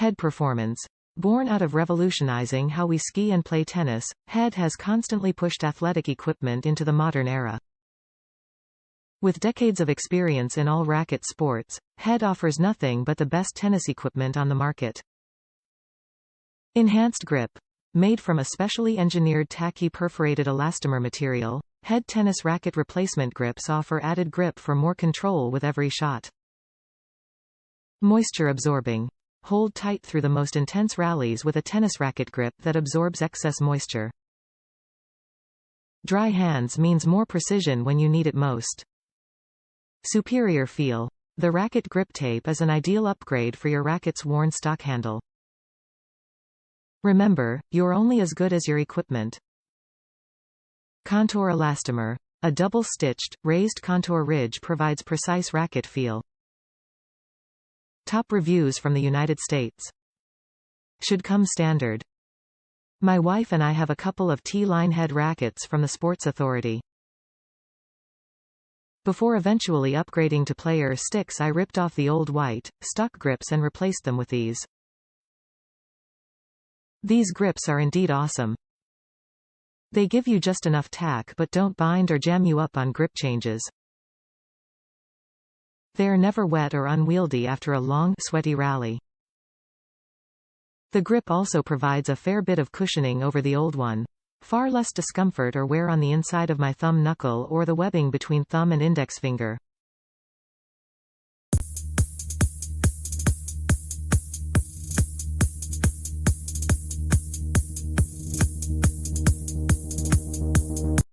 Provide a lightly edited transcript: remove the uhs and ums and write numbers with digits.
Head performance. Born out of revolutionizing how we ski and play tennis, Head has constantly pushed athletic equipment into the modern era. With decades of experience in all racket sports, Head offers nothing but the best tennis equipment on the market. Enhanced grip. Made from a specially engineered tacky perforated elastomer material, Head tennis racket replacement grips offer added grip for more control with every shot. Moisture absorbing. Hold tight through the most intense rallies with a tennis racket grip that absorbs excess moisture. Dry hands means more precision when you need it most. Superior feel. The racket grip tape is an ideal upgrade for your racket's worn stock handle. Remember, you're only as good as your equipment. Contour elastomer. A double-stitched, raised contour ridge provides precise racket feel. Top reviews from the United States. Should come standard. My wife and I have a couple of T-line head rackets from the Sports Authority. Before eventually upgrading to player sticks, I ripped off the old white, stock grips and replaced them with these. These grips are indeed awesome. They give you just enough tack but don't bind or jam you up on grip changes. They are never wet or unwieldy after a long, sweaty rally. The grip also provides a fair bit of cushioning over the old one. Far less discomfort or wear on the inside of my thumb knuckle or the webbing between thumb and index finger.